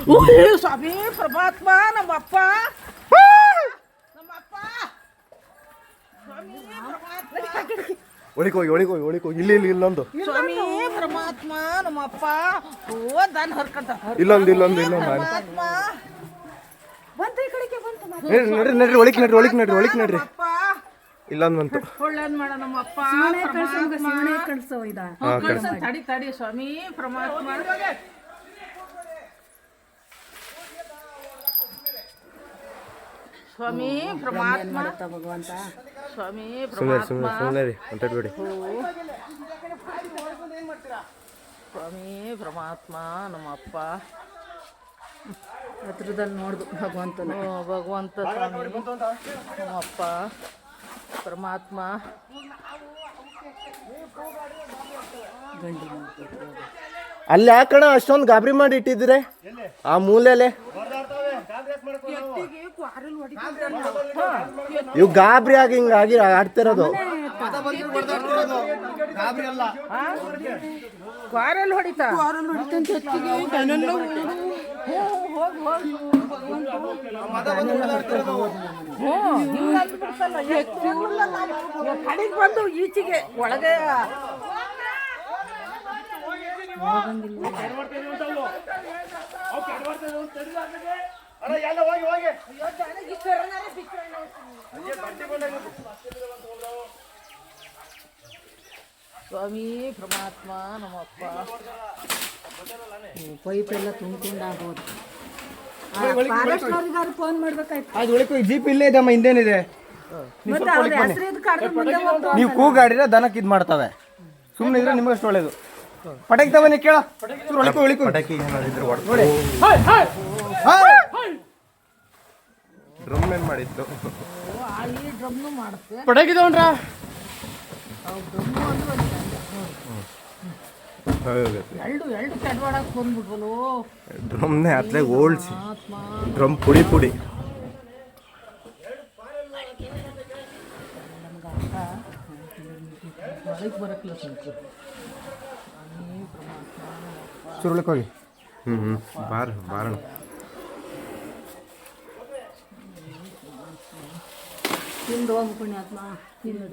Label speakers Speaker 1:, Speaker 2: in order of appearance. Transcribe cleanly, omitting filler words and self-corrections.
Speaker 1: ಸ್ವಾಮಿ ಪರಮಾತ್ಮ ನಮ್ಮಪ್ಪ ನಮ್ಮಪ್ಪ ಸ್ವಾಮಿ ಪರಮಾತ್ಮ
Speaker 2: ಒಳಿಕೋಗಿ ಇಲ್ಲಿ ಇಲ್ಲೊಂದು
Speaker 1: ಸ್ವಾಮಿ ಪರಮಾತ್ಮ ನಮ್ಮಪ್ಪ ಓ ದಾನ್ ಹರ್ಕಂತ
Speaker 2: ಇಲ್ಲೊಂದು
Speaker 1: ಪರಮಾತ್ಮ
Speaker 2: ನಡ್ರಿ ಒಳಿಕ್ ನಡ್ರಿ
Speaker 1: ಅಪ್ಪ
Speaker 2: ಇಲ್ಲೊಂದು ಬಂತು
Speaker 1: ಒಳ್ಳೇದ್ ಮಾಡ ನಮ್ಮಪ್ಪ ತಡಿ ಸ್ವಾಮಿ ಪರಮಾತ್ಮ ಸ್ವಾಮಿ ಪರಮಾತ್ಮ
Speaker 3: ಭಗವಂತ
Speaker 1: ಸ್ವಾಮಿ
Speaker 2: ಸುಮ್ಮನೆ ರೀ ಹೊಂಟಬೇಡಿ
Speaker 1: ಸ್ವಾಮಿ ಪರಮಾತ್ಮ ನಮ್ಮಪ್ಪ
Speaker 3: ಹತ್ರದಲ್ಲಿ ನೋಡ್ದು ಭಗವಂತನ
Speaker 1: ಭಗವಂತ ಸ್ವಾಮಿ ನಮ್ಮಪ್ಪ ಪರಮಾತ್ಮ
Speaker 2: ಅಲ್ಲಿ ಯಾಕಣ ಅಷ್ಟೊಂದು ಗಾಬರಿ ಮಾಡಿ ಇಟ್ಟಿದ್ರೆ ಆ ಮೂಲೆಲೆ ಇವು ಗಾಬರಿ ಆಗಿ ಹಿಂಗಾಗಿ ಆಡ್ತಿರೋದು
Speaker 1: ಕ್ವಾರಲ್ ಹೊಡಿತಾ ಕಡೆಗೆ ಬಂದು ಈಚೆಗೆ ಒಳಗೆ ಸ್ವಾಮಿ ಪರಮಾತ್ಮ ನಮ್ಮಪ್ಪ
Speaker 3: ಪೈಪ್ ಎಲ್ಲ ತುಂಬ್ಕೊಂಡಾಗೋದು ಫಾರೆಸ್ಟ್ನವ್ರಿಗಾರು ಫೋನ್ ಮಾಡ್ಬೇಕಾಯ್ತು
Speaker 2: ಅದು ಉಳಿಕೋ ಜೀಪ್ ಇಲ್ಲೇ ಇದಮ್ಮ ಹಿಂದೇನಿದೆ
Speaker 3: ಮತ್ತೆ ಅವ್ರ ಹೆಸರು ಇದು ಕಡ್ದು ಮುಂದೆ ಹೋಗ್ತು
Speaker 2: ನೀವು ಕೂಗಾಡಿದ್ರೆ ದನಕ್ಕೆ ಇದು ಮಾಡ್ತವೆ ಸುಮ್ಮನೆ ಇದ್ರೆ ನಿಮಗಷ್ಟು ಒಳ್ಳೇದು ಪಟಾಕಿ ತವನಿ ಕೇಳ ಉಳಿಕೋ ನೋಡಿ ಡ್ರಮ್ ಏನ್ ಮಾಡಿತ್ತು
Speaker 1: ಈ ಡ್ರಮ್ನು ಮಾಡುತ್ತೆ
Speaker 2: ಪಟಾಕಿ ತಗೊಂಡ್ರ
Speaker 1: ಎರಡು ಕೆಡವಾಡಕ್ ಬಂದ್ಬಿಟ್ವಲು
Speaker 2: ಡ್ರಮ್ನೇ ಅತ್ಲಾಗ ಓಲ್ಸಿ ಡ್ರಮ್ ಪುಡಿ
Speaker 1: ಒಳಗೆ ಬರಕ್ಲ
Speaker 2: ಸುರುಳಕ್ಕೆ ಹೋಗಿ ಬಾರಣ
Speaker 3: ತಿಂದು ಹೋಗ್ಬಿಟ್ಟು ಆತ್ಮ
Speaker 1: ತಿನ್ನು